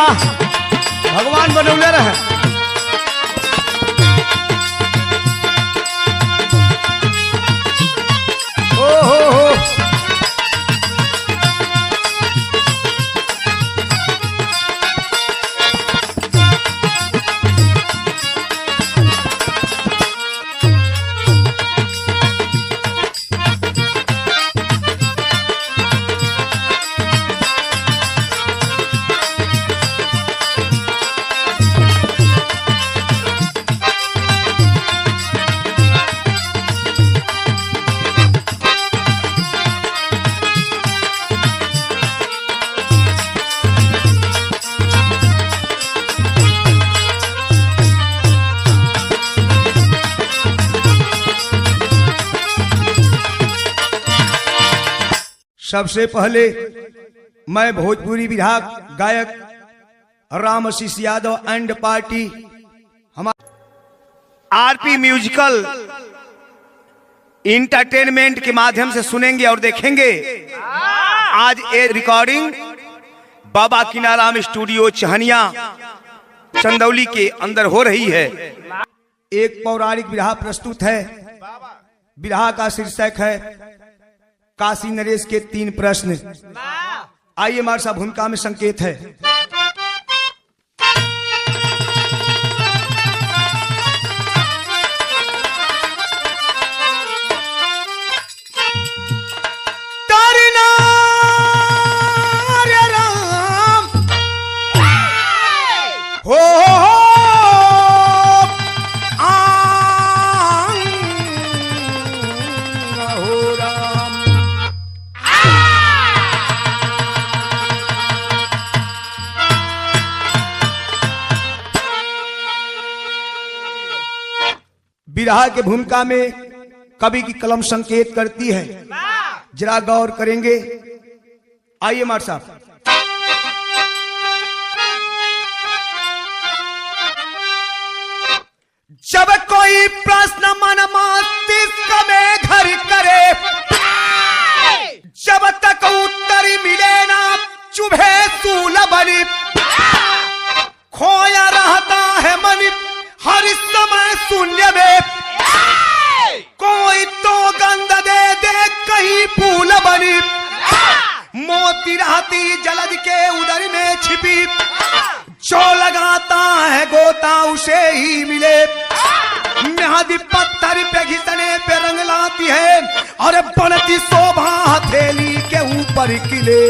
भगवान बनौले रहे। ओ हो सबसे पहले मैं भोजपुरी विधायक गायक राम आशीष यादव एंड पार्टी हमारे आरपी म्यूजिकल इंटरटेनमेंट के माध्यम से सुनेंगे और देखेंगे। आज ये रिकॉर्डिंग बाबा किनाराम स्टूडियो चहनिया चंदौली के अंदर हो रही है। एक पौराणिक विधा प्रस्तुत है। विधा का शीर्षक है काशी नरेश के 3 प्रश्न। आइए हमारे साथ भूमिका में संकेत है। विरह के भूमिका में कवि की कलम संकेत करती है। जरा गौर करेंगे। आइए मार साहब। जब कोई प्रश्न मन मस्तिष्क में घर करे, जब तक उत्तर मिले ना चुभे सूल बनी, खोया रहता है मन हर समय शून्य में, कोई तो गंध दे दे कहीं फूल बनी, मोती रहती जलद के उदर में छिपी, जो लगाता है गोता उसे ही मिले, मेहदी पत्थर पे घिसने पे रंग लाती है और बनती शोभा हथेली के ऊपर किले।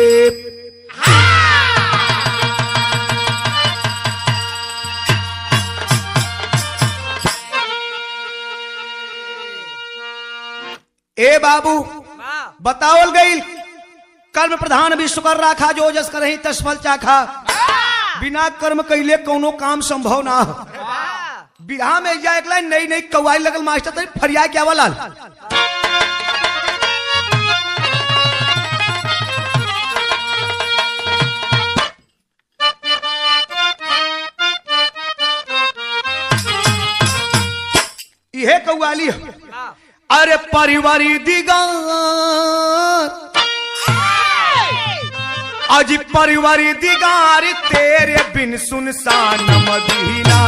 ए बाबू बतावल गई कर्म प्रधान विश्व कर राखा, जो जस करही तस फल चाखा। बिना कर्म कैले कोनो काम संभव ना हो। बिरहा में जा एक लाइन नई नई कवाई लगल मास्टर तरी फरिया क्या वाला यह कव्वाली है। अरे परिवारी दिगार आज परिवारी दिगार तेरे बिन सुनसान मदीना,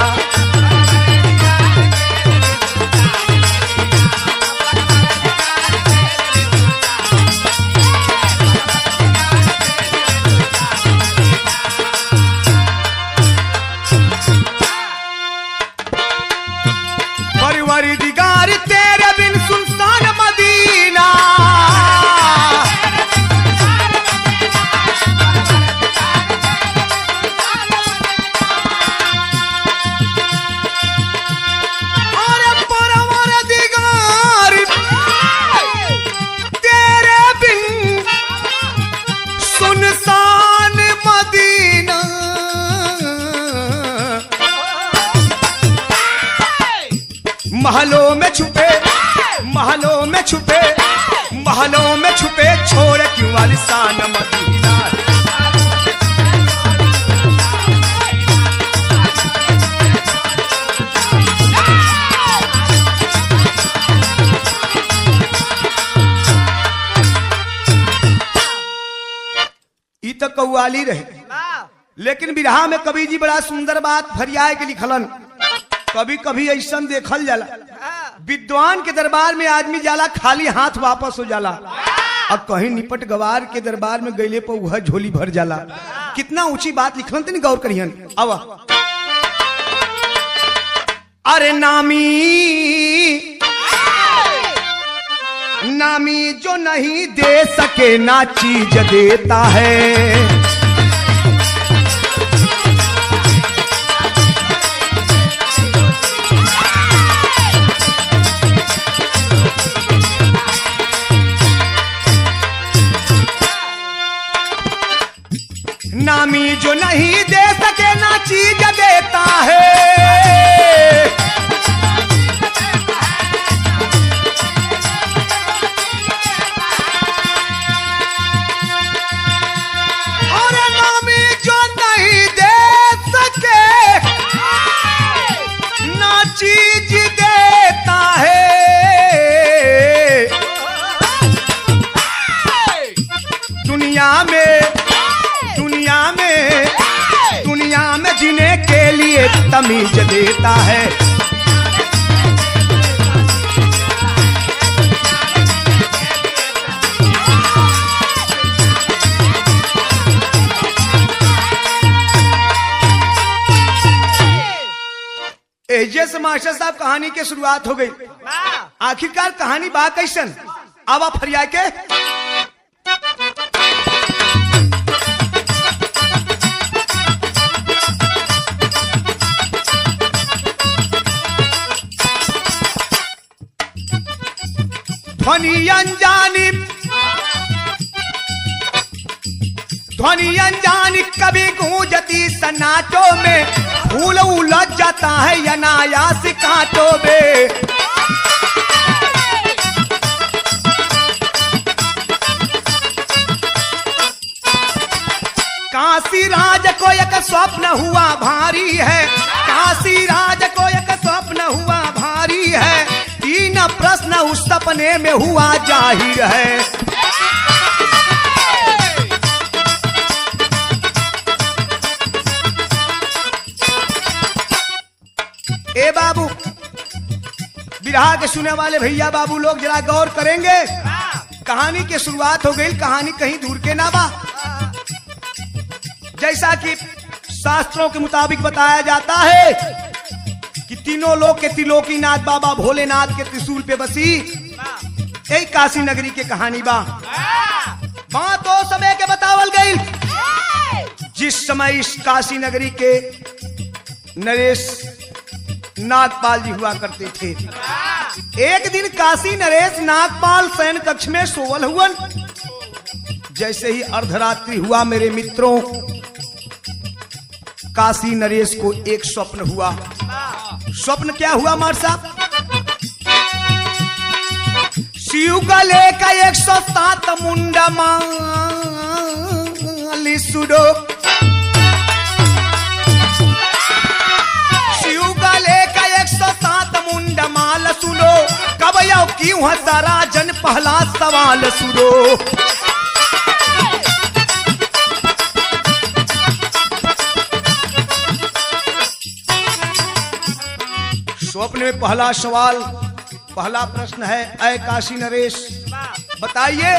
परिवारी दिगार तेरे बिन सुनसान मदीना, महलों में छुपे महलों में छुपे महलों में छुपे छोड़ क्यों आलिशान मदीना। ई तो कव्वाली रहे। लेकिन बिरहा में कवि जी बड़ा सुंदर बात फरियाए के लिखलन। कभी कभी ऐसा देखल जाला विद्वान के दरबार में आदमी जाला खाली हाथ वापस हो जाला, अब कहीं निपट गवार के दरबार में गईले पर वह झोली भर जाला। कितना ऊंची बात लिखलन तनी गौर करियन। अब अरे नामी जो नहीं दे सके ना चीज देता है। नामी जो नहीं दे सके ना चीज देता है। और नामी जो नहीं दे सके ना चीज देता है। दुनिया में जीने के लिए तमीज देता है। एजे से मास्टर साहब कहानी की शुरुआत हो गई। आखिरकार कहानी बा कैसन, अब आप फरिया के ध्वनि अनजानी कभी गूंजती सन्नाटों में, फूल उलझ जाता है अनायास कांटों में। काशी राज को एक स्वप्न हुआ भारी है। काशी राज को एक स्वप्न हुआ भारी है। तीन प्रश्न उस सपने में हुआ जाहिर है। ए बाबू, बिरहा के सुने वाले भैया बाबू लोग जरा गौर करेंगे। कहानी की शुरुआत हो गई, कहानी कहीं दूर के ना बा। जैसा कि शास्त्रों के मुताबिक बताया जाता है कि तीनों लोग के त्रिलोकीनाथ बाबा भोलेनाथ के त्रिशूल पे बसी यही काशी नगरी के कहानी बा। बात तो समय के बतावल गई जिस समय इस काशी नगरी के नरेश नागपाल जी हुआ करते थे। एक दिन काशी नरेश नागपाल शयन कक्ष में सोवल हुआ। जैसे ही अर्धरात्रि हुआ मेरे मित्रों, काशी नरेश को एक स्वप्न हुआ। स्वप्न क्या हुआ मार साहब? शिव गले का 107 मुंडा माली सुडो। शिव गले का 107 मुंडा माल सुनो, कब यो क्यों सारा जन पहला सवाल सुनो। स्वप्न में पहला सवाल, पहला प्रश्न है, ऐ काशी नरेश बताइए,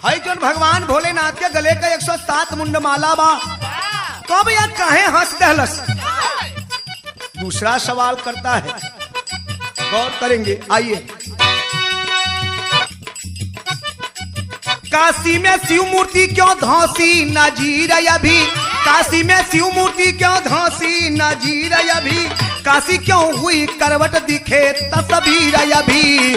है कौन भगवान भोलेनाथ के गले का 107 मुंड माला बा, तो अब यार काहे हंस दहलस। दूसरा सवाल करता है, गौर करेंगे, आइए। काशी में शिव मूर्ति क्यों धौसी नजीर अभी, काशी में शिव मूर्ति क्यों धौसी नजीर अभी, काशी क्यों हुई करवट दिखे तस्वीर अभी।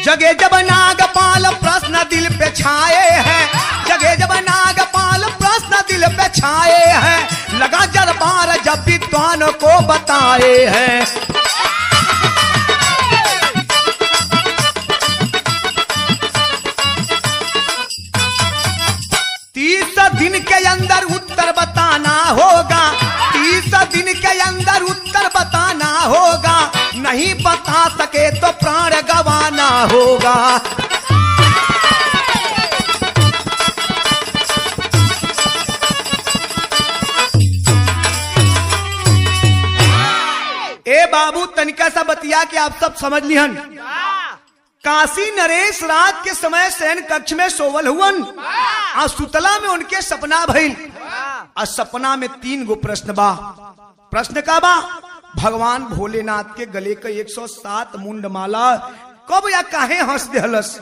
जगे जब नागपाल प्रश्न दिल पे छाए हैं, जगे जब नागपाल प्रश्न दिल पे छाए हैं, लगा दरबार जब विद्वान को बताए हैं। 30 दिन के अंदर उत्तर बताना होगा, 30 दिन के अंदर उत्तर बताना होगा, नहीं बता सके तो प्राण गंवाना होगा। ए बाबू तनिका सा बतिया के आप सब समझ लिहन। काशी नरेश रात के समय शयन कक्ष में सोवल हुवन और सुतला में उनके सपना भइल। और सपना में 3 गो प्रश्न बा। प्रश्न का बा, भगवान भोलेनाथ के गले का 107 मुंड माला कब या काहे हंस देहलस।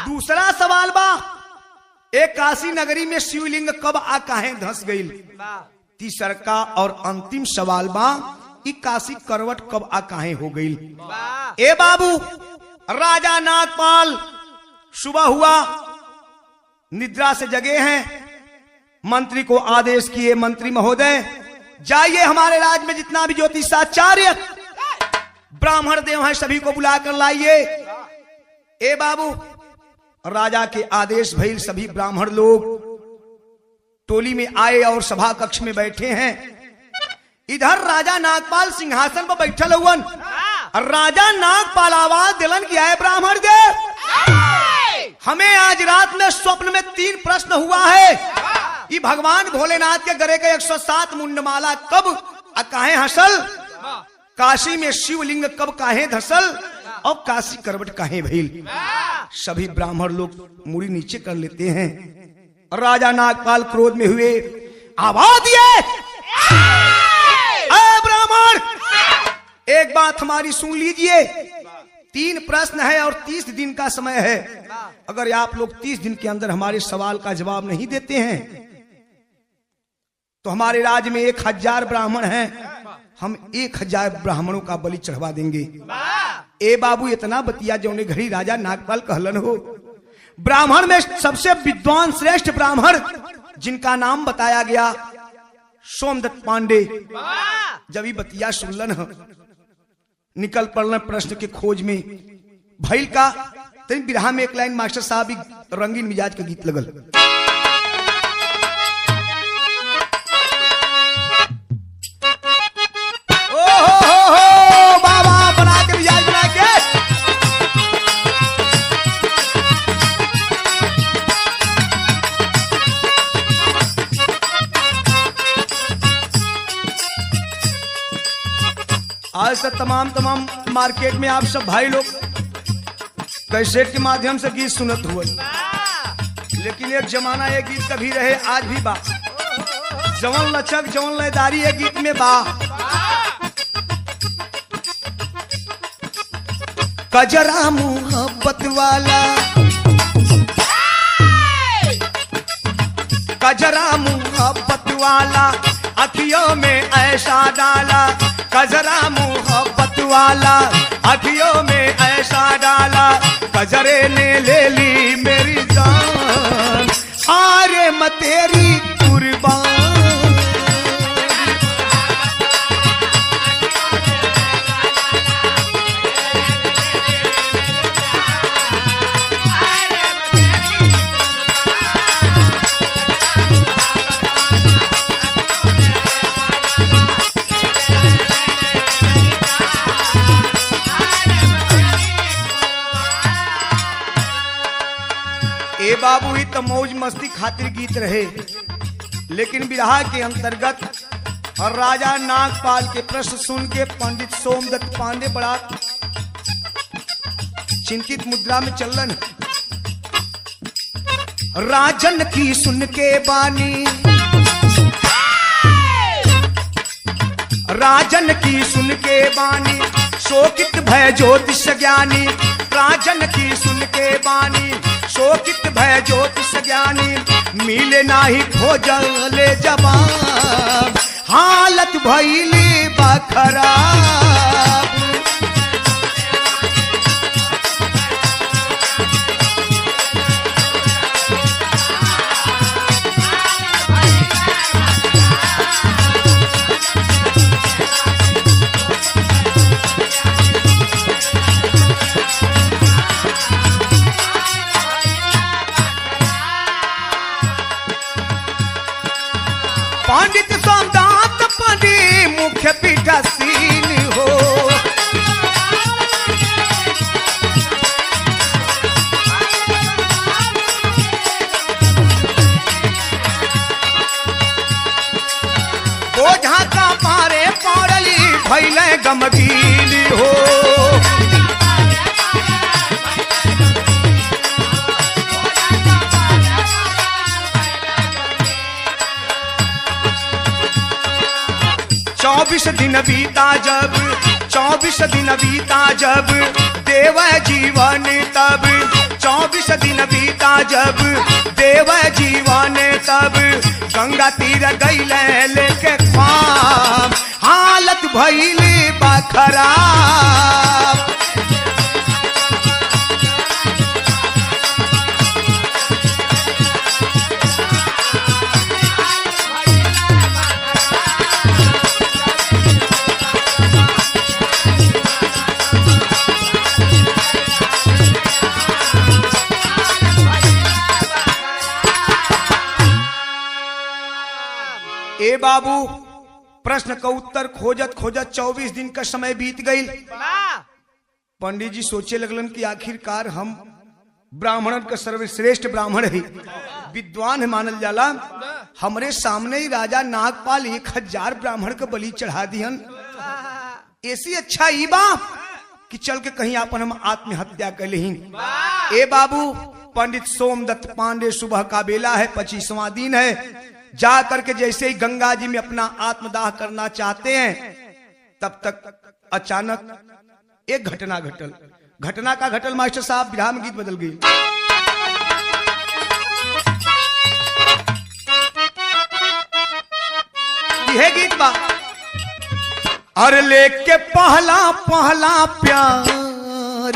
दूसरा सवाल बा, एक काशी नगरी में शिवलिंग कब आ काहे धंस गईल। तीसरा का और अंतिम सवाल बा, कि काशी करवट कब आ काहे हो गई। ए बाबू, राजा नागपाल सुबह हुआ, निद्रा से जगे हैं, मंत्री को आदेश किए, मंत्री महोदय जाइए हमारे राज्य में जितना भी ज्योतिषाचार्य ब्राह्मण देव हैं सभी को बुलाकर लाइए। ए बाबू, राजा के आदेश भइल, सभी ब्राह्मण लोग टोली में आए और सभा कक्ष में बैठे हैं। इधर राजा नागपाल सिंहासन पर बैठल हुवन। राजा नागपाल आवाज दिलन कि आए ब्राह्मण देव, हमें आज रात में स्वप्न में 3 प्रश्न हुआ है कि भगवान भोलेनाथ के गले के 107 मुंडमाला कब काहे हंसल, काशी में शिवलिंग कब काहे धसल और काशी करवट काहे भइल। सभी ब्राह्मण लोग मुड़ी नीचे कर लेते हैं। राजा नागपाल क्रोध में हुए, आवाज दिए, ब्राह्मण एक बात हमारी सुन लीजिए। 3 प्रश्न है और 30 दिन का समय है। अगर आप लोग 30 दिन के अंदर हमारे सवाल का जवाब नहीं देते हैं तो हमारे राज्य में 1000 ब्राह्मण हैं, हम 1000 ब्राह्मणों का बलि चढ़वा देंगे। ए बाबू, इतना बतिया जौने घड़ी राजा नागपाल कहलन हो। ब्राह्मण में सबसे विद्वान श्रेष्ठ ब्राह्मण जिनका नाम बताया गया सोमदत्त पांडे, जब ही बतिया सुनलन निकल पड़ल प्रश्न के खोज में। भइल का तनी बिरहा में एक लाइन मास्टर साहब रंगीन मिजाज का गीत लगल। ओ बाबा बना के मिजाज बना के। आज तक तमाम मार्केट में आप सब भाई लोग कैसेट के माध्यम से गीत सुनत हुए, लेकिन एक जमाना ये गीत कभी रहे आज भी बा। जवन लचक जवन लयदारी ये गीत में बा। कजरा मोहब्बत वाला, कजरा मोहब्बत वाला अखियों में ऐसा डाला, कजरा मोहब्बत वाला अखियों में ऐसा डाला, कजरे ने ले ली मेरी जान, आरे मैं तेरी कुर्बान। ए बाबू, ही तो मौज मस्ती खातिर गीत रहे, लेकिन बिरहा के अंतर्गत और राजा नागपाल के प्रश्न सुन के पंडित सोमदत्त पांडे बड़ा चिंतित मुद्रा में चलन। राजन की सुन के बानी, राजन की सुन के बानी, शोकित भय ज्योतिष ज्ञानी, राजन की सुन के बानी, शोकित भय ज्योतिष ज्ञानी, मिले नाही खोजले जवाब, हालत भइली बखराब। पंडित सोमदत्त पंडित मुख्य पीठासीन हो, गमगीन हो। चौबीस दिन बीता जब देव जीवन तब 24 दिन बीता जब देव जीवन तब गंगा तीर गईले लेके काम हालत भइले बा खराब। ए बाबू प्रश्न का उत्तर खोजत खोजत 24 दिन का समय बीत गई। पंडित जी सोचे लगलन कि आखिरकार हम ब्राह्मण का सर्वश्रेष्ठ ब्राह्मण है, विद्वान है मानल जाला। हमरे सामने ही राजा नागपाल 1000 ब्राह्मण का बलि चढ़ा दिहन। ऐसी अच्छा ई बा कि चल के कहीं अपन हम आत्महत्या कर लें। ए बाबू पंडित सोमदत्त पांडे सुबह का बेला है, 25वां दिन है। जा करके जैसे ही गंगा जी में अपना आत्मदाह करना चाहते हैं तब तक अचानक एक घटना घटल। घटना का घटल मास्टर साहब, विराम में गीत बदल गई। यह गीत बा अरे लेके पहला पहला प्यार,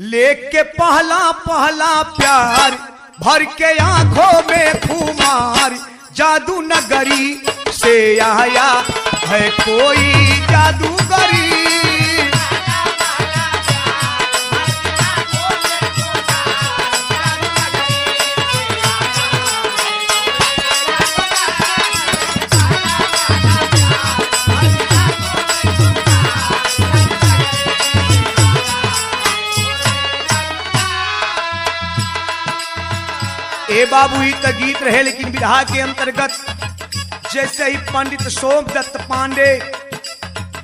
लेके पहला पहला प्यार भर के आंखों में खुमार जादू नगरी से आया है कोई जादूगरी। ए बाबू ही तो गीत रहे, लेकिन विधा के अंतर्गत जैसे ही पंडित सोमदत्त पांडे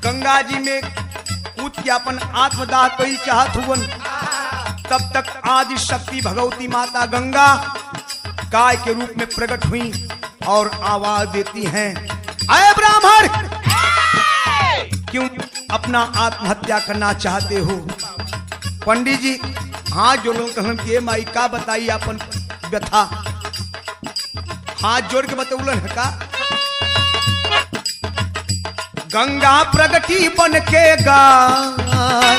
गंगा जी में कूद के अपन आत्मदाह कोई चाहत हुवन, तब तक आदि शक्ति भगवती माता गंगा गाय के रूप में प्रकट हुई और आवाज देती हैं, अरे ब्राह्मण क्यों अपना आत्महत्या करना चाहते हो? पंडित जी हाथ जोड़ कहन के माई का बताई अपन व्यथा, हाथ जोड़ के बतौलन है का? गंगा प्रगति बन के गाय,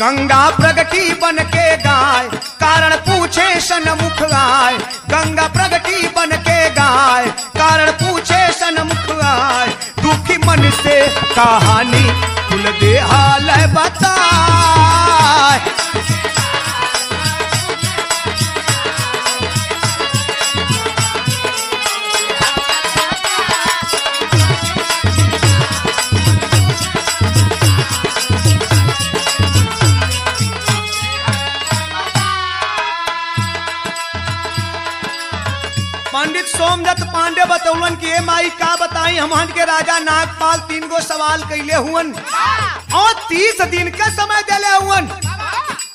गंगा प्रगति बन के गाय कारण पूछे सन्मुख आए। गंगा प्रगति बन के गाय कारण पूछे सन्मुख आए। दुखी मन से कहानी खुल दे हाल बताए। पंडित सोमदत्त पांडे बतौलन कि माई का बताई हमन के राजा नागपाल 3 गो सवाल कैले हुवन और 30 दिन का समय देले हुवन।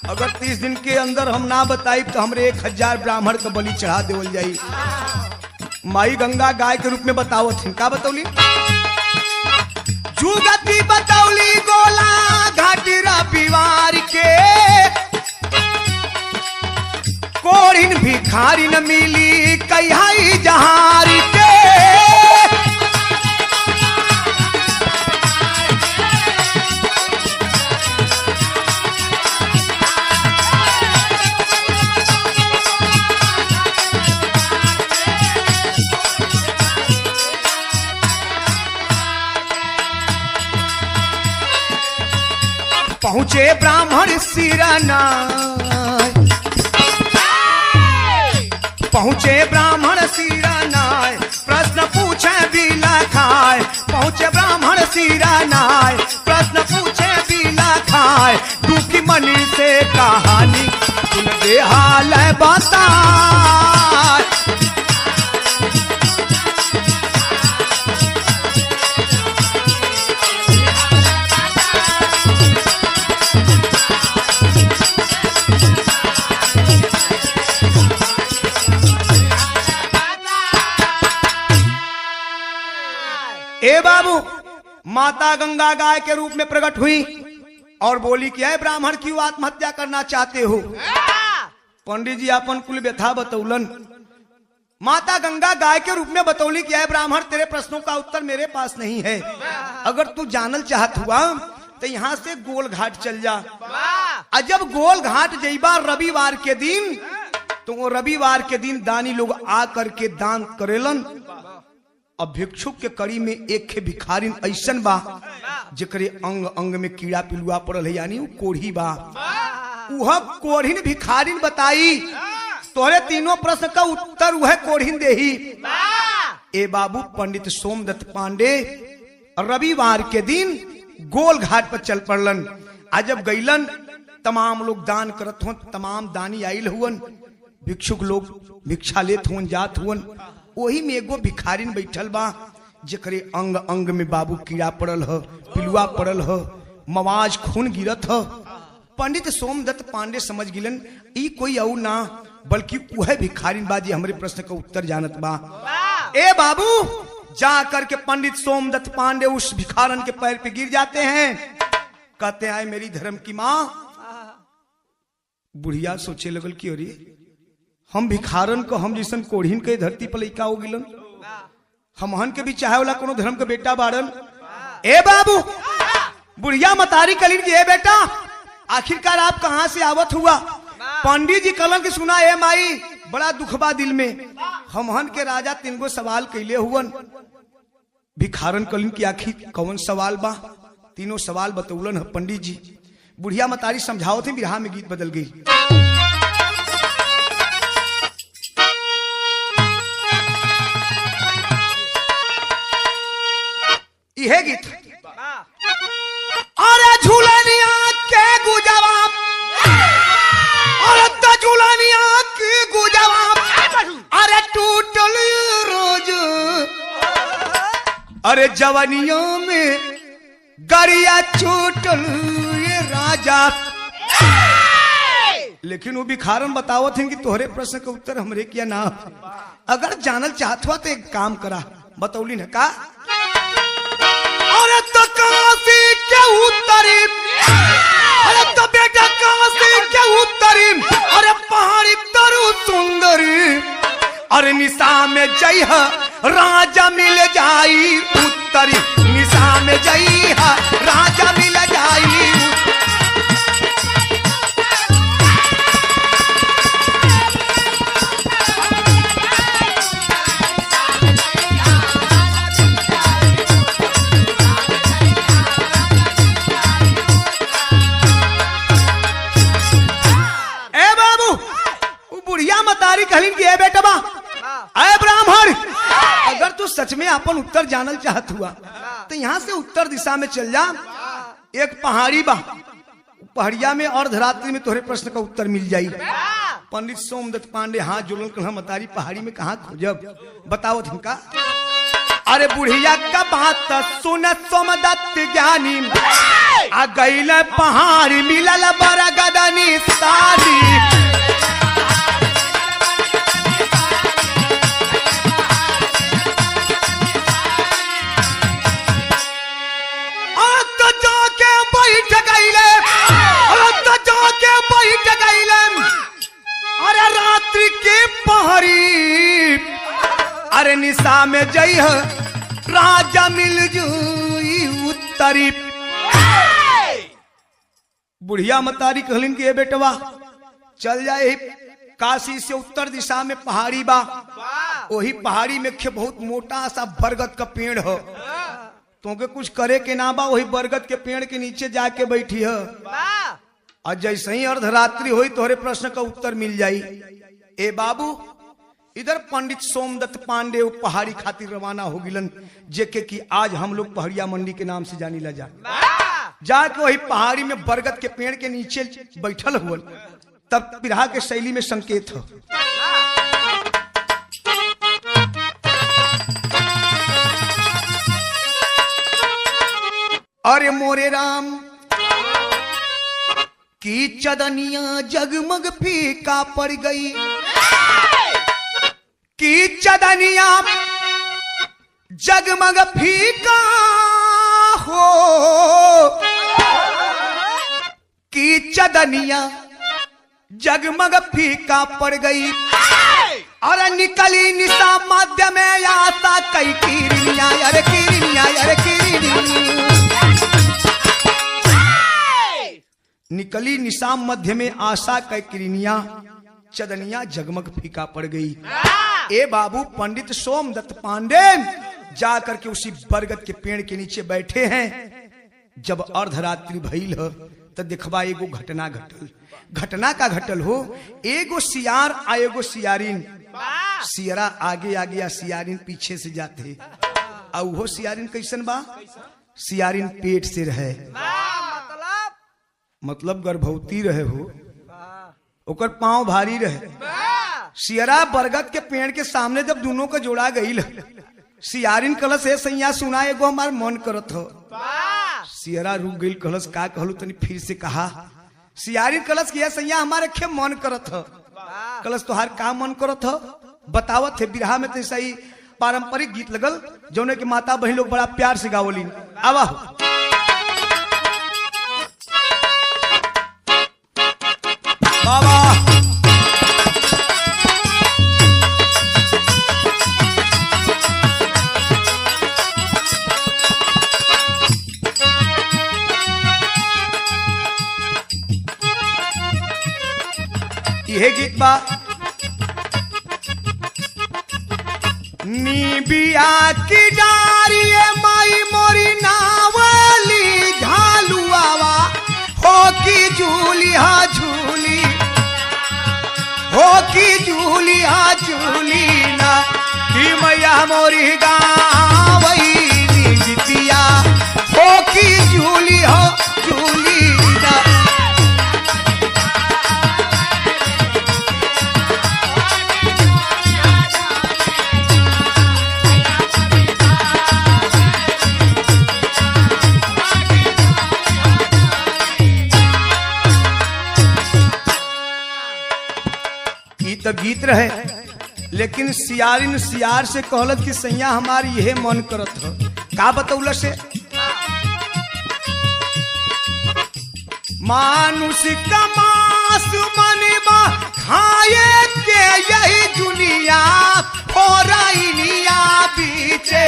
अगर 30 दिन के अंदर हम ना बताई तो हमरे 1000 ब्राह्मण का बलि चढ़ा देवल जाई। माई गंगा गाय के रूप में बतावत थी, का बतौली? जुगती बतौली गोला घाटी रविवार के कोरिन भिखारी न मिली कहियाई जहार के। पहुंचे ब्राह्मण सिराना, पहुंचे ब्राह्मण सिरानाय प्रश्न पूछे बीला खाए। पहुंचे ब्राह्मण सिरानाय प्रश्न पूछे बीला खाए। दुखी मन से कहानी सुन दे हाल बताए। माता गंगा गाय के रूप में प्रकट हुई और बोली कि है ब्राह्मण क्यों आत्महत्या करना चाहते हो। पंडित जी अपन कुल व्यथा बतौलन। माता गंगा गाय के रूप में बतौली कि है ब्राह्मण तेरे प्रश्नों का उत्तर मेरे पास नहीं है, अगर तू जानल चाहत हुआ तो यहाँ से गोल घाट चल जा। और जब गोल घाट जइबा रविवार के दिन, तो वो रविवार के दिन दानी लोग आ करके दान करेलन। अब भिक्षुक के कड़ी में एक खे भिखारिन ऐसन बा जेकरे अंग अंग में कीड़ा पिलुआ पड़ल है, यानी वो कोढ़ी बा। वह कोढ़िन भिखारिन बताई तोहरे तीनों प्रश्न का उत्तर वह कोढ़िन देही। ए बाबू पंडित सोमदत्त पांडे रविवार के दिन गोल घाट पर चल पड़लन। आज जब गईलन तमाम लोग दान करत हुन, तमाम दानी आइल हुन, भिक्षुक लोग भिक्षा लेत हुन जात हुन। वही में एगो भिखारिन बैठल बा जेकरे अंग अंग में बाबू कीड़ा पड़ल ह, पिलुआ पड़ल ह, मवाज खून गिरत ह। पंडित सोमदत्त पांडे समझ गिलन ई कोई और ना बल्कि वह भिखारिन बा जी हमरे प्रश्न का उत्तर जानत बा। ए बाबू जा करके पंडित सोमदत्त पांडे उस भिखारन के पैर पे गिर जाते हैं, कहते हैं मेरी धर्म की माँ। बुढ़िया सोचे लगल कि अरे हम भिखारन को हम जैसन कोढ़िन के धरती पर लइका हो गिलन, हमहन के भी चाहे वाला कोनो धर्म के बेटा बाड़न। ए बाबू बुढ़िया मतारी कलिन की ए बेटा आखिरकार आप कहां से आवत हुआ। पंडित जी कलन की सुना ए माई बड़ा दुख बा दिल में, हमहन के राजा 3 गो सवाल कैले हुवन। भिखारन कलिन की आखिर कौन सवाल बा, तीनों सवाल बतौलन है पंडित जी। बुढ़िया मतारी समझाओ थे, बिरहा में गीत बदल गई। यह गीत अरे झूलनिया के गुजवा, अरे झूलनिया के गुजवा, अरे टूटल रोज, अरे जवानियों में गरिया छूटल ये राजा। लेकिन वो भिखारन बताओ थे कि तोहरे प्रश्न का उत्तर हमरे किया ना, अगर जानल चाहत हुआ तो एक काम करा। बतौली न का अरे तो काशी के उत्तरी, अरे तो बेटा काशी के उत्तरी, अरे पहाड़ी तरु सुंदरी, अरे निशा में जय राजा मिल जाई उत्तरी, निशा में जय राजा मिल जाई। कहलिन कि ए बेटा बा ए ब्राह्मण, अगर तू सच में अपन उत्तर जानल चाहत हुआ तो यहाँ से उत्तर दिशा में चल जा। एक पहाड़ी बा, पहाड़िया में अर्धरात्रि में तोहरे प्रश्न का उत्तर मिल जाई। पंडित सोमदत्त पांडे हाथ जोड़ल कहा मतारी पहाड़ी में कहाँ खोजब, बताओ तुमका। अरे बुढ़िया का बात सुन सोमदत्त ज्ञानी, आ गईल पहाड़ी मिलल बरगदनी सारी, अरे रात्रि के पहाड़ी, अरे निशा में जई राजा मिल जुई उत्तरी। बुढ़िया मतारी कहलिन कि ए बेटवा चल जाए काशी से उत्तर दिशा में पहाड़ी बा, वही पहाड़ी में बहुत मोटा सा बरगद का पेड़ है, तुमके कुछ करे के ना बा, वही बरगद के पेड़ के नीचे जाके बैठी है, और जैसे ही अर्धरात्रि हुई तोहरे प्रश्न का उत्तर मिल जाई। ए बाबू इधर पंडित सोमदत्त पांडे पहाड़ी खातिर रवाना हो गिलन, जेके कि आज हम लोग पहाड़िया मंडी के नाम से जानी ला जाके वही पहाड़ी में बरगद के पेड़ के नीचे बैठल हुआ। तब बिरहा के शैली में संकेत हो। अरे मोरे राम की चदनिया जगमग फीका पड़ गई, की चदनिया जगमग फीका हो कि चदनिया जगमग फीका पड़ गई और निकली निशा मध्य में आशा कई किरनिया अरे किरनिया अरे किरनिया निकली निशा मध्य में आशा कई किरनिया चदनिया जगमग फीका पड़ गई। ए बाबू पंडित सोमदत्त पांडे जाकर के उसी बरगद के पेड़ के नीचे बैठे हैं। जब अर्धरात्रि भइल ह तो देखबा एगो घटना घटल। घटना का घटल हो एगो सियार आ एगो सियारिन। सियरा आगे आगे या सियारिन पीछे से जाते। आ वो सियारिन कैसन बा? सियारिन पेट से रहे मतलब गर्भवती रहे हो, ओकर पांव भारी रहे। सियरा बरगद के पेड़ के सामने जब दोनों का जोड़ा गई सियारिन कलश है सैया सुना एगो हमार मन करत हो। सियरा रुक गई कलश का कहलू तनी फिर से कहा। सियारिन कलश किया सैया हमारे खे मन करत हो। कलश तोहार का मन करत हो बतावत है। बिरहा में तो ऐसा ही पारंपरिक गीत लगल जौने के माता बहन लोग बड़ा प्यार से गावलीन। आवा बाबा यह गीत बा निबिया की डारी माई मोरी नावली झालुआवा हो की झूली हा झूली हो की झूली हा झूली ना कि मैया मोरी गावई जितिया हो की झूली हो झूली ना। तो गीत रहे लेकिन सियारिन सियार से कहलत कि सैया हमारी यह मन करत हो। का बतौल से मानुष का मांस मनिबा खाए के यही दुनिया हो रईनिया बीचे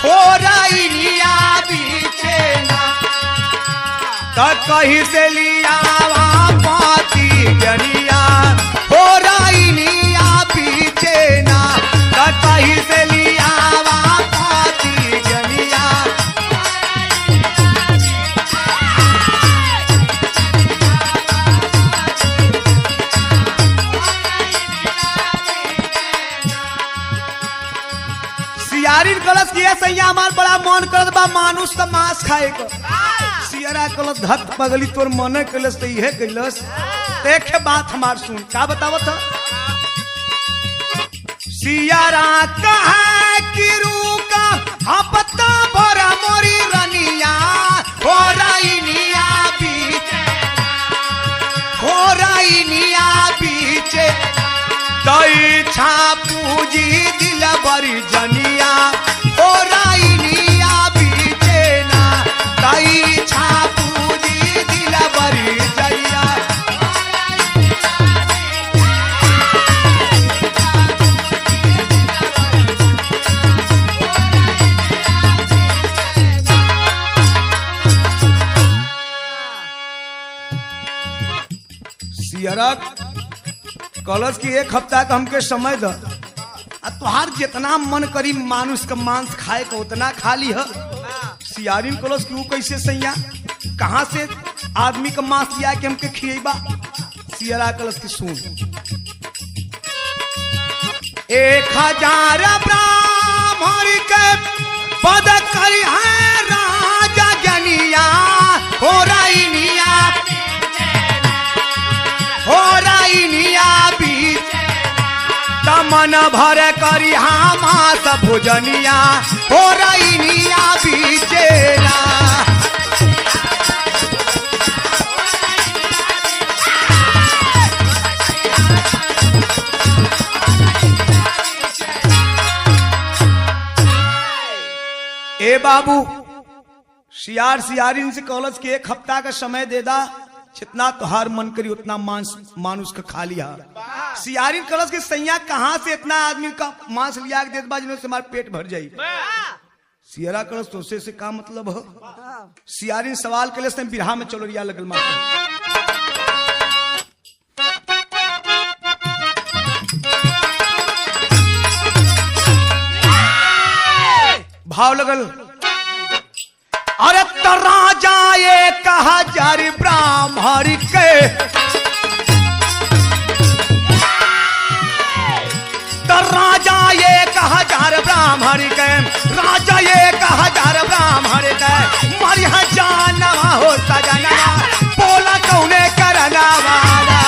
हो रईनिया बीचे ना तो कहीं से लिया पाती जनिया हो रईनिया पीछे ना कहीं से लिया पाती जनिया। सियारिन कलश किया सैया हमार बड़ा मन करत बा मानुष का मांस खाए को। सियरा कलश धक पगली तोर मन कलश तो यह कलश देखे बात हमार सुन। का बतावत है? सियारा कहे कि रूका हपता भरा मोरी रनिया हो रईनिया बीचे हो रईनिया बीचे दई छा पूजी दिल बरी जनिया हो रईनिया बीचे ना दई छा पूजी दिल बरी जनिया। कलश की एक हफ्ता का हमके समय द तुहार जितना मन करी मानुष का मांस खाए को उतना खा ली है। सियारिन कलश की कैसे सैया कहाँ से आदमी का मांस लिया के हमके खिएबा? सियरा कलश की सुन 1000 ब्राह्मण के पद करी है राजा जनिया हो रईनिया बीच तमन भर करी हामा सब भोजनिया हो रईनिया बीचेला। ए बाबू सियारिन से कॉलेज के 1 हफ्ता का समय दे दा, जितना तुहार मन करी उतना मांस का खा लिया। सियारिन कॉलेज के सैया कहाँ से इतना आदमी का मांस लिया के देता जिन्होंने हमारे पेट भर जाये। सियारा कॉलेज तो से का मतलब हो। सियारिन सवाल के लिए बिरहा में चलो रिया लगल माता भाव लगल। अरे तो राजा ये कहा जारी ब्राह्मण के, तो राजा ये कहा जार ब्राह्मण के, राजा ये कहा जार ब्राह्मण के, मरिया जानवा हो सजना बोला कौने करना वाला।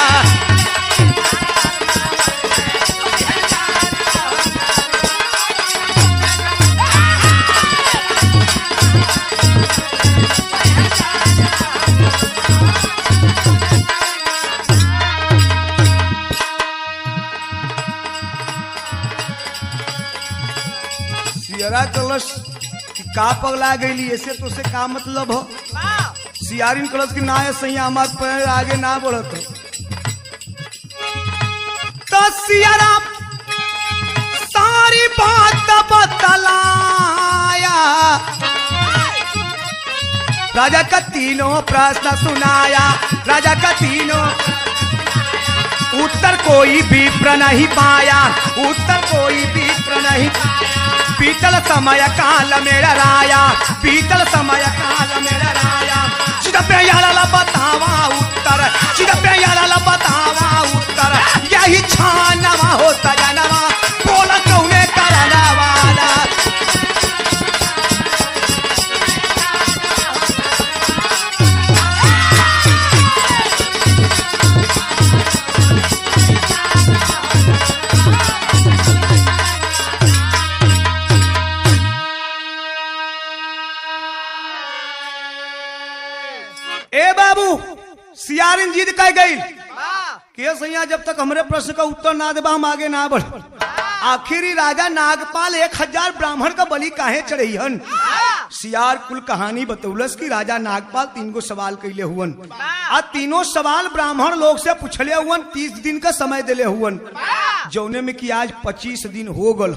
कलश का पगला गई ऐसे तो से का मतलब हो। सियारिन कलश की ना है सही हमार पैर आगे ना बढ़त तो सियारा सारी बात बतलाया, राजा का तीनों प्रश्न सुनाया, राजा का तीनों उत्तर कोई भी नहीं पाया, उत्तर कोई भी नहीं पाया। बीतल समय काल मेरा राया, बीतल समय काल मेरा राया, चिदपे याला बतावा उत्तर, चिदपे याला बतावा उत्तर, यही छानवा हो सजनवा बोला कौने करना वाला। सियारिन जीत कह गई के सैया जब तक हमारे प्रश्न का उत्तर ना देबा हम आगे ना बढ़। आखिरी राजा नागपाल 1000 ब्राह्मण का बलि काहे चढ़ेहन। सियार कुल कहानी बतौलस की राजा नागपाल 3 गो सवाल कैले हुवन, आ तीनों सवाल ब्राह्मण लोग से पूछले हुवन, 30 दिन का समय दिले हुवन, जौने में कि आज 25 दिन हो गल।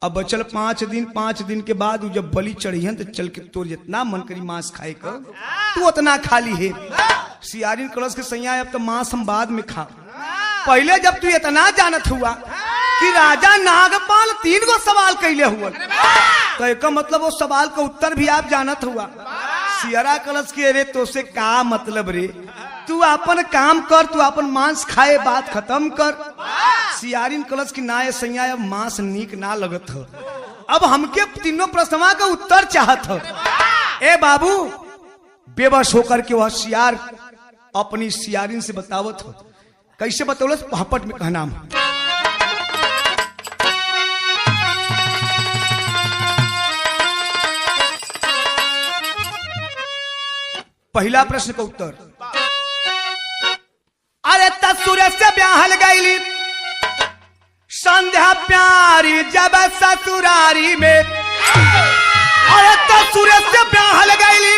अब बचल 5 दिन, 5 दिन के बाद जब बलि चढ़ियन तो चल के तोर जितना मन करी मांस खाए का तू उतना खा ली है। सियारिन कलश के सैया अब तो मांस हम बाद में खा, पहले जब तू इतना जानत हुआ कि राजा नागपाल 3 गो सवाल कैले हुआ तो एक मतलब वो सवाल का उत्तर भी आप जानत हुआ। सियारा कलश के अरे तो से का मतलब रे, तू अपन काम कर, तू अपन मांस खाए बात खत्म कर। सियारिन कलश की ना सैया अब मांस नीक ना लगत हो, अब हमके तीनों प्रश्नवा का उत्तर चाहत हो। ए बाबू बेबस होकर के वह सियार अपनी सियारिन से बतावत हो, कैसे बतौलस पहपट में कहना। पहला प्रश्न का उत्तर, अरे तसुर से ब्याहल गईली संध्या प्यारी जब ससुरारी में, अरे तसुर से ब्याहल गईली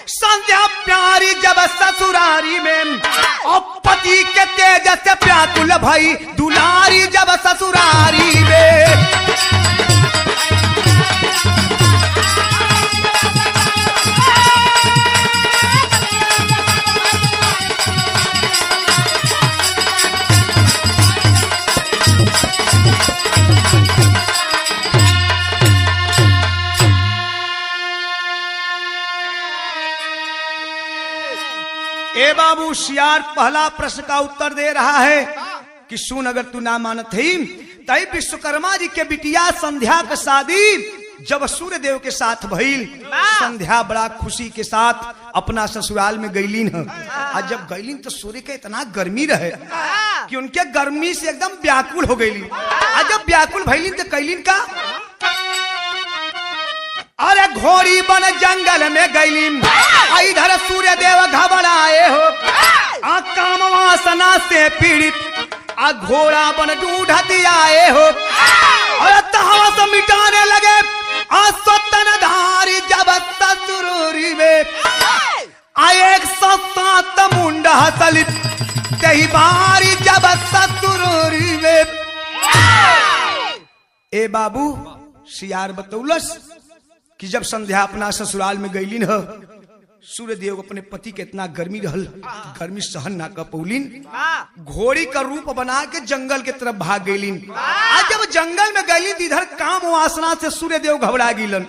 संध्या प्यारी जब ससुरारी में, और पति के तेज से व्याकुल भई दुलारी जब ससुरारी में। ए बाबू सियार पहला प्रश्न का उत्तर दे रहा है कि सुन, अगर तू ना मानत ही तई विश्वकर्मा जी के बिटिया संध्या का शादी जब सूर्य देव के साथ भइल, संध्या बड़ा खुशी के साथ अपना ससुराल में गईलीन है। और जब गईलीन तो सूर्य के इतना गर्मी रहे कि उनके गर्मी से एकदम व्याकुल हो गईली। और जब व्याकुल भइलीन तो कैलीन का, अरे घोड़ी बन जंगल में गईली, इधर सूर्य देव घबराए हो, काम वासना से पीड़ित, घोड़ा बन ढूंढ दियाए हो, और तहवा से मिटाने लगे आसतन धारी जब ससुरी में आए 107 मुंड हसल कई बारी जब ससुरी में। ए बाबू सियार बतौलस कि जब संध्या अपना ससुराल में गईलिन ह सूर्यदेव अपने पति के इतना गर्मी रहल, गर्मी सहन ना कर पौलिन, घोड़ी का रूप बना के जंगल के तरफ भाग गईलिन। आज जब जंगल में गईलिन इधर काम वासना से सूर्यदेव घबरा गिलन,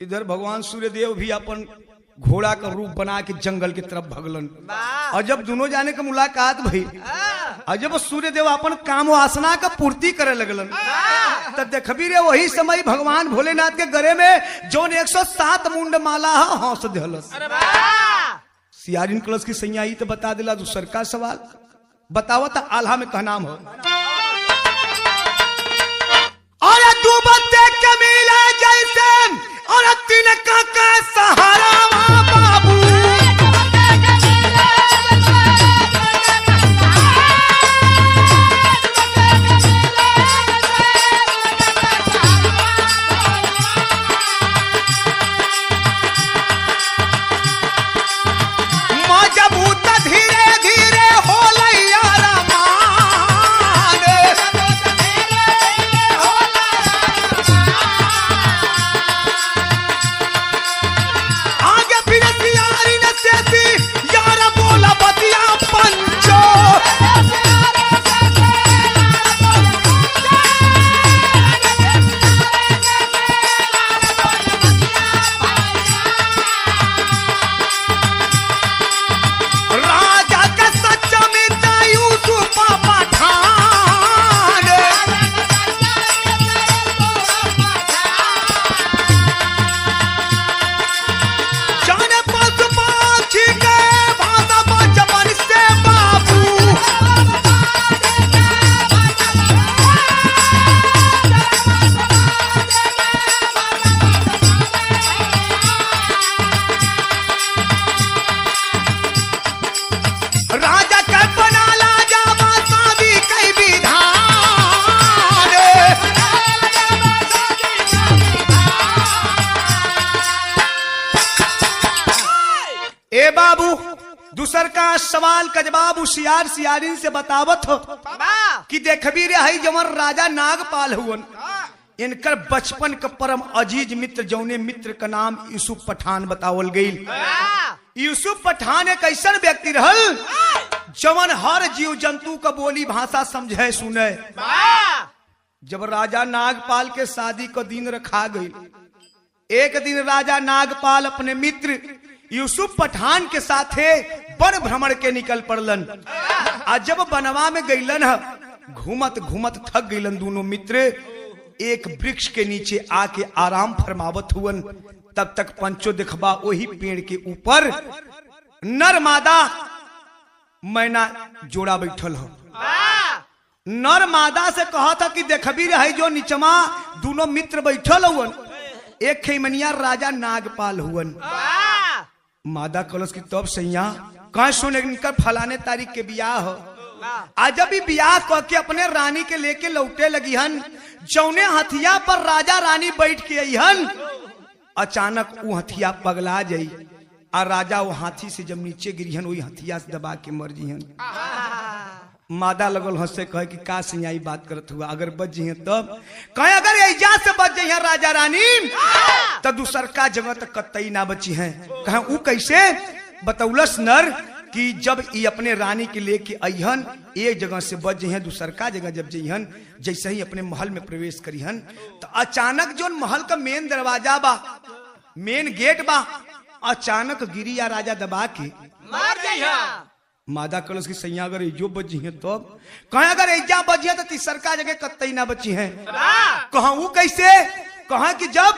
इधर भगवान सूर्यदेव भी अपन घोड़ा का रूप बना के जंगल की तरफ भगलन। और जब दोनों जाने का मुलाकात भई और जब सूर्यदेव अपन काम वासना का पूर्ति करे लगलन तो देखबी रे वही समय भगवान भोलेनाथ के गले में जोन 107 मुंड माला हंस दिहलस। सियारिन कलश की सैया तो बता दिला दूसर का सवाल बतावत आल्हा में कहनाम हो और डूबते कमीला जैसे और तीन का सहारा बाबू मजबूत धीरे धीरे हो लैया आगे फिर सियारी न सेती यार बोला बतिया पंचो राजा का सच्चा मित्र यूसुफ पठान जाने पशु पक्षी के भाषा बचपन से बाबू राजा कल्पना ला जावा शादी कई विधान ए बाबू दूसर का सवाल का जवाब सियार सियारिन से बतावत हो कि देखबी रे हई जमर राजा नागपाल हुवन इनकर बचपन का परम अजीज मित्र जौने मित्र का नाम यूसुफ पठान बतावल गई। यूसुफ पठान एक ऐसा व्यक्ति रहल जवन हर जीव जंतु का बोली भाषा समझे सुने। जब राजा नागपाल के शादी का दिन रखा गई एक दिन राजा नागपाल अपने मित्र यूसुफ पठान के साथे वन भ्रमण के निकल पड़लन। आज जब बनवा में गईलन घूमत घूमत थक गईलन दोनों मित्र एक वृक्ष के नीचे आके आराम फरमावत हुवन। तब तक पंचो दिखबा वही पेड़ के ऊपर नर मादा मैना जोड़ा बैठल हो। नर मादा से कहा था कि देखबी रही जो निचमा दोनों मित्र बैठल हुवन एक खैमनिया राजा नागपाल हुवन। मादा कलश की तब सैया कहा सुने इनकर फलाने तारीख के बियाह हो। आज जब भी बियाह कह के अपने रानी के लेके लौटे लगी हन जौने हथिया पर राजा रानी बैठ के अहन अचानक वो हथिया पगला जाई और राजा वो हाथी से जब नीचे गिरिहन वही हथिया से दबा के मर जिहन। मादा लगल हंसे कहे कि का सिंहाई बात करत हुआ अगर बच जिहे तब कहे अगर एजा से बच जाइए राजा रानी तो दूसर का जगह तक कतई ना बची है। कहे ऊ कैसे बतौलस नर कि जब ये अपने रानी के लेके अहन एक जगह से बच जइहन दूसर का जगह जब जइहन जैसे ही अपने महल में प्रवेश करिहन तो अचानक जो महल का मेन दरवाजा बा मेन गेट बा अचानक गिरी या राजा दबा के मार जइहा। मादा कलश की सैया अगर इजो बच जी तो कहे अगर एजा बच तो तीसर का जगह कतई ना बची है। कहा वो कैसे कहा कि जब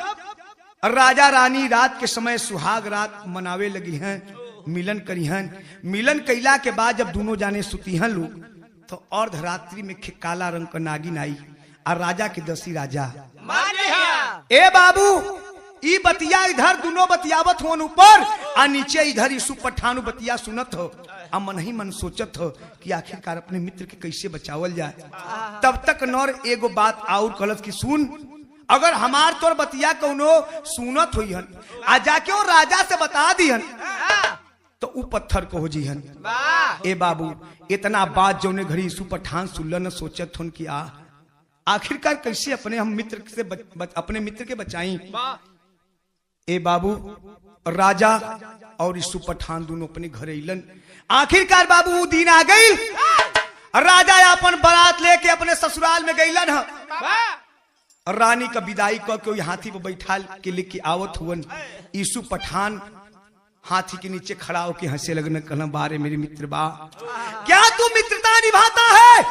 राजा रानी रात के समय सुहाग रात मनावे लगी हैं मिलन करी हैं मिलन कैला के बाद जब दोनों जाने सुती हैं लोग तो अर्धरात्रि में काला रंग का नागिन आई और राजा के दसी राजा मार जइहा। ए बाबू ई बतिया इधर दोनों बतियावत हो ऊपर आ नीचे इधर यूसुफ पठान बतिया सुनत हो आ मन ही मन सोचत हो कि आखिरकार अपने मित्र के कैसे बचावल जाए। तब तक नौर एगो बात और कलत की सुन अगर हमार तोर बतिया कौनो सुनत हुई हन आ जाके वो राजा से बता दिहन तो उ पत्थर को हो जीहन। ए बाबू इतना बात जो ने घड़ी यीशु पठान सुनल न सोचत हुन कि आखिरकार कैसे अपने हम मित्र से अपने मित्र के बचाई। ए बाबू राजा और यीशु पठान दोनों अपने घर अलन। आखिरकार बाबू वो दिन आ गई, राजा अपन बारात लेके अपने ससुराल में गईलन है। रानी का विदाई करके हाथी पर बैठा के लेके आवत हुवन। यीशु पठान हाथी के नीचे खड़ा होके हंसे लगन, कहना बारे मेरे मित्र बा, क्या तू मित्रता निभाता है?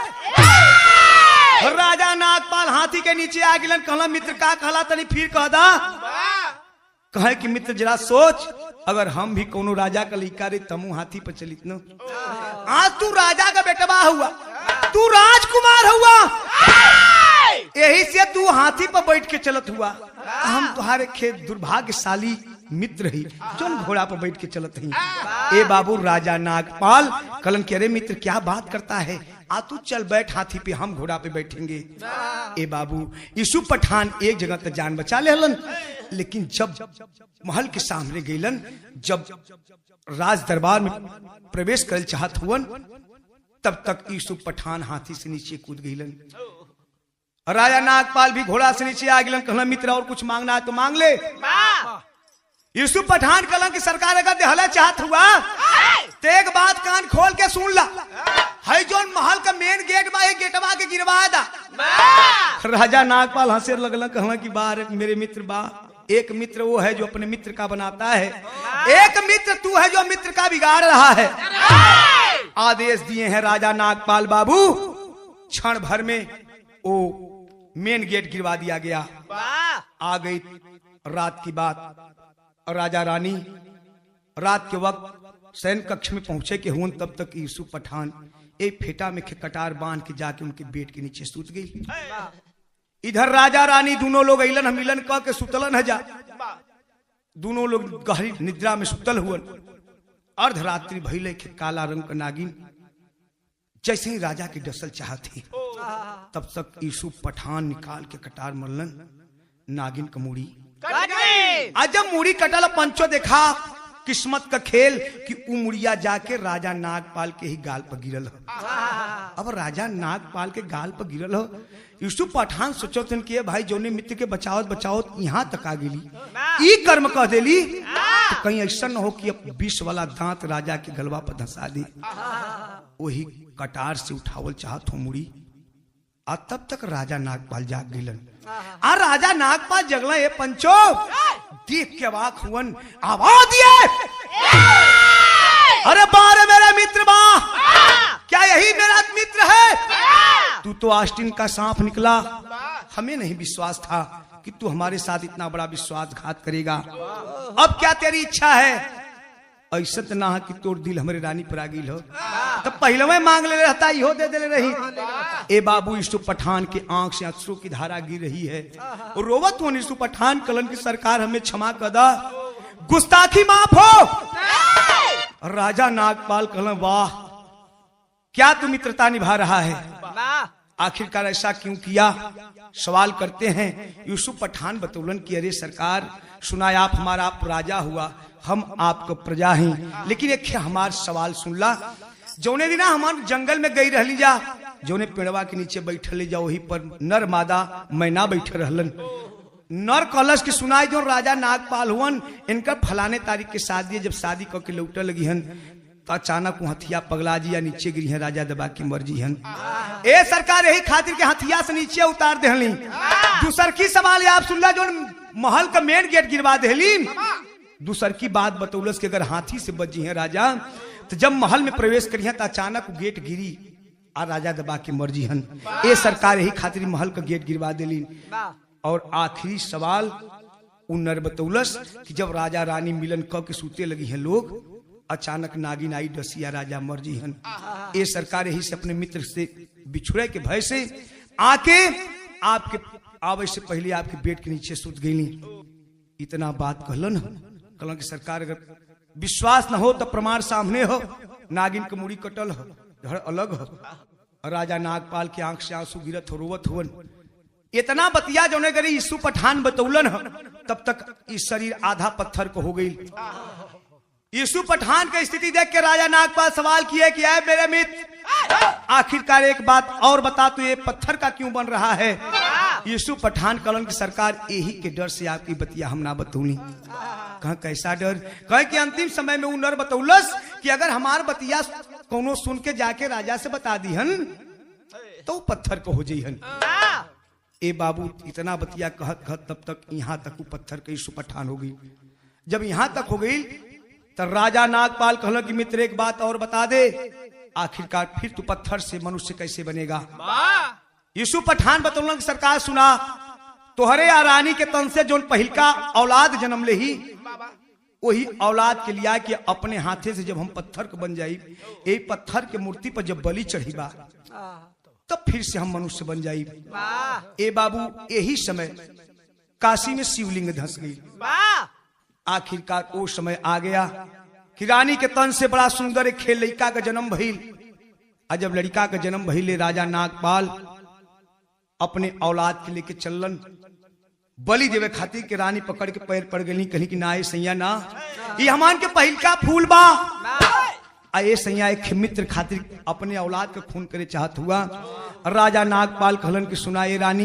राजा नागपाल हाथी के नीचे आ गिलन, कहला मित्र का कहला तनी फिर कह दा। कहे कि मित्र जरा सोच, अगर हम भी कोनो राजा का लइका रे तमु हाथी पर चलित न। आज तू राजा का बेटवा हुआ, तू राजकुमार हुआ, यही से तू हाथी पर बैठ के चलत हुआ। हम तुम्हारे खेत दुर्भाग्यशाली मित्र ही जो घोड़ा पर बैठ के चलत ही। ए बाबू राजा नागपाल कलन के अरे मित्र क्या बात करता है, आ तू चल बैठ हाथी पे, हम घोड़ा पे बैठेंगे। ए बाबू यीशु पठान एक जगह तक जान बचा लेलन, लेकिन जब महल के सामने गईलन, जब राज दरबार में प्रवेश कर चाहत हुवन, तब तक यीशु पठान हाथी से नीचे कूद गईलन। राजा नागपाल भी घोड़ा से नीचे आ गिलन, कहला मित्र और कुछ मांगना है तो मांग ले। यीशु पठान कलन की सरकार अगर देहला चाहत हुआ तो एक बात कान खोल के सुन ला, है जो महल का मेन गेट बा, गेटवा के गिरवा दा। राजा नागपाल हंसे लगल, कहला कि बार मेरे मित्र बा, एक मित्र वो है जो अपने मित्र का बनाता है, एक मित्र तू है जो मित्र का बिगाड़ रहा है। आदेश दिए हैं राजा नागपाल बाबू, क्षण भर में वो मेन गेट गिरवा दिया गया। आ गई रात की बात, राजा रानी रात के वक्त सैन कक्ष में पहुंचे के हुन, तब तक यीशु पठान एक फेटा में कटार बांध के जाके उनके बेड के नीचे सूत गई। इधर राजा रानी दोनों लोग अलन हम मिलन कह के सुतलन है जा, दोनों लोग गहरी निद्रा में सुतल हुए। अर्धरात्रि भइले के काला रंग का नागिन जैसे ही राजा की डसल चाहती, तब तक यीशु पठान निकाल के कटार मरलन नागिन का मूड़ी। आज जब मूड़ी कटल पंचो देखा किस्मत का खेल कि उ मुड़िया जाके राजा नागपाल के ही गाल पर गिरल हो। अब राजा नागपाल के गाल पर गिरल हो, यीशु पठान सोचो कि भाई जोने मित्र के बचावत बचावत यहाँ तक आ गेली, ई कर्म कह देली तो कहीं ऐसा न हो कि अब विष वाला दांत राजा के गलवा पर धंसा दे। वही कटार से उठावल चाहत हो मुड़ी, आ तब तक राजा नागपाल जाग गिलन। आ राजा नागपाल जगला ये पंचो देख के अवाक हुवन, आवाज दिए, अरे बारे मेरे मित्र बा, क्या यही मेरा मित्र है? तू तो आस्तीन का सांप निकला, हमें नहीं विश्वास था कि तू हमारे साथ इतना बड़ा विश्वासघात करेगा। अब क्या तेरी इच्छा है? ऐसा तो ना कि तोर दिल हमारे रानी पर आ गई हो, तो पहले में मांग ले रहता, इहो दे दे रही। ए बाबू यीशु पठान के आंख से अश्रु की धारा गिर रही है, और रोवत हो यीशु पठान कलन की सरकार हमें क्षमा कर दा, गुस्ताखी माफ हो। राजा नागपाल कलन वाह क्या तू मित्रता निभा रहा है, आखिरकार ऐसा क्यों किया? सवाल करते हैं। यीशु पठान बतौलन की अरे सरकार सुना आप हमारा आप राजा हुआ, हम आपको प्रजा हैं, लेकिन एक हमार सवाल सुन ला। जौने दिना हमार जंगल में गई रहली जा, जौने पेड़वा के नीचे बैठल जा, वही पर नर मादा मैना बैठे रहलन। नर कलश की सुनाई जो राजा नागपाल हुवन, इनका फलाने तारीख के शादी, जब शादी करके लौटे लगी हन तो अचानक हथिया पगला जी या नीचे गिरी है, राजा दबा की मर्जी हन। ए सरकार यही खातिर के हथिया से नीचे उतार देहली। दूसर की सवाल आप सुन ला, जो महल का मेन गेट गिरवा देहली। दूसर की बात बतौलस कि अगर हाथी से बची है राजा, तो जब महल में प्रवेश करी है तो अचानक गेट गिरी आ राजा दबा की मर्जी हन। ए सरकार यही खातिर महल का गेट गिरवा देली। और आखिरी सवाल उन नर बतौलस कि जब राजा रानी मिलन क के सूते लगी है लोग, अचानक नागिन आई डसिया राजा मर्जी हन। ए सरकार यही से अपने मित्र से बिछुड़े के भय से आके आपके आवे से पहले आपके बेड के नीचे सूत गई। इतना बात कहलन कहलन कि सरकार अगर विश्वास न हो तो प्रमाण सामने हो, नागिन के मुड़ी कटल हो, धड़ अलग हो। राजा नागपाल के आंख से आंसू गिरत हो, रोवत हुवन। इतना बतिया जोने करी यीशु पठान बतौलन ह, तब तक इस शरीर आधा पत्थर को हो गई। यीशु पठान की स्थिति देख के राजा नागपाल सवाल किए कि आए मेरे मित्र, आखिरकार एक बात और बता, तू ये पत्थर का क्यों बन रहा है? यीशु पठान कलन की सरकार यही के डर से आपकी बतिया हम ना बतौनी। कहा कैसा डर? कहे कि अंतिम समय में वो नर बतौलस कि अगर हमार बतिया कोनो सुन के जाके राजा से बता दीहन तो पत्थर को हो जइहन। ए बाबू इतना बतिया कहत कहत तब तक यहाँ तक वो पत्थर के यीशु पठान हो गई। जब यहाँ तक हो गई तो राजा नागपाल कहल कि मित्र एक बात और बता दे, आखिरकार फिर तू पत्थर से मनुष्य कैसे बनेगा? यीशु पठान बतौलन की सरकार सुना, तोहरे या रानी के तन से जो पहिलका औलाद जन्म ले ही वही औलाद के लिया कि अपने हाथे से जब हम पत्थर को बन जाई, यही पत्थर के मूर्ति पर जब बलि चढ़ीबा तब फिर से हम मनुष्य बन जाई। ए बाबू यही समय काशी में शिवलिंग धंस गई। आखिरकार वो समय आ गया कि रानी के तन से बड़ा सुंदर एक खेल लड़का का जन्म भइल। और जब लड़का का जन्म भइले राजा नागपाल अपने औलाद के लेके चलन बलि देवे खातिर के रानी पकड़ के पैर पड़ गई, कहीं कि ना ये सैया ना, ये हमान के पहिल का फूल बा। ये सैया एक मित्र खातिर अपने औलाद के खून करे चाहत हुआ। राजा नागपाल कहलन कि सुनाए रानी,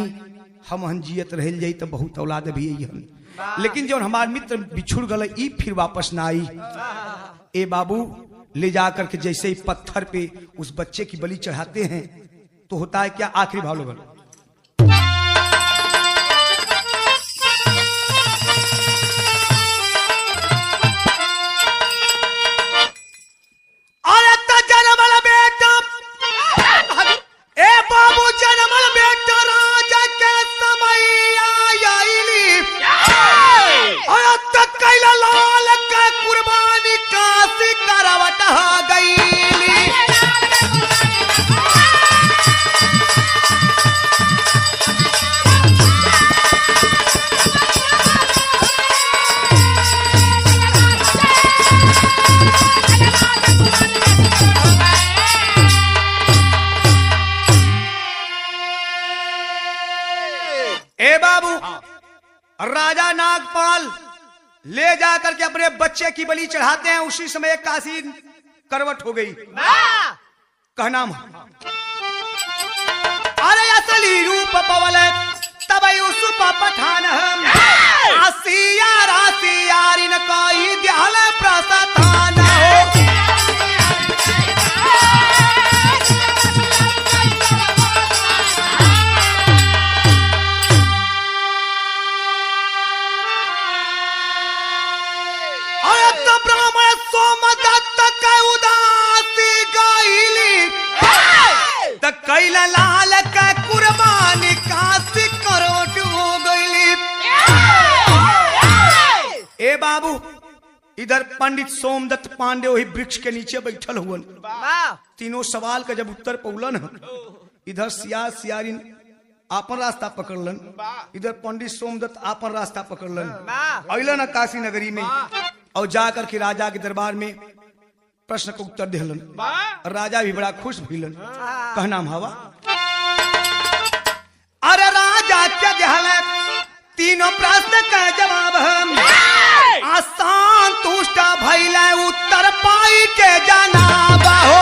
हम हन जियत रह जाई तो बहुत औलाद भी हन, लेकिन जो हमार मित्र बिछुड़ गल ई फिर वापस ना आई। ए बाबू ले जाकर के जैसे ही पत्थर पे उस बच्चे की बलि चढ़ाते हैं तो होता है क्या? आखिरी भाव लोगन राजा नागपाल ले जाकर के अपने बच्चे की बलि चढ़ाते हैं। उसी समय काशी करवट हो गई। कहना अरे असली रूप पवल तब यूसुफ पठान हम आसिया रासियारिन कोई दिहल प्रस्थान हो। कैला लाल का कुर्बानी काशी करोट हो गई। ए बाबू इधर पंडित सोमदत्त पांडे वही वृक्ष के नीचे बैठल हुए, तीनों सवाल का जब उत्तर पौलन, इधर सियारिन आपन रास्ता पकड़लन, इधर पंडित सोमदत्त आपन रास्ता पकड़लन, अइलन काशी नगरी में और जाकर के राजा के दरबार में प्रश्न का उत्तर दिलन। राजा भी बड़ा खुश भइलन। कहना हवा अरे राजा क्या जहल तीनों प्रश्न का जवाब हम आसान तुष्ट भइल उत्तर पाई के जनाब हो।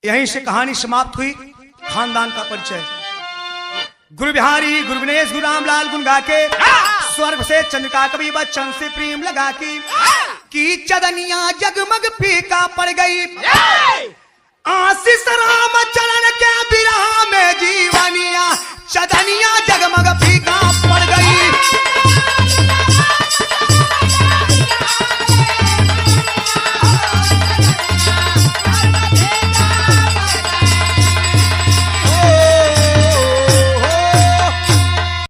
यहीं से कहानी समाप्त हुई। खानदान का परिचय। गुरु बिहारी, गुरु गणेश, गुरु रामलाल गुण गा के स्वर्ग से चंद्रिका कभी बच्चन से प्रेम लगा की चदनिया जगमग फीका पड़ गई। आशीष राम चरण के बिरहा में जीवनिया चदनिया जगमग फीका पड़ गई।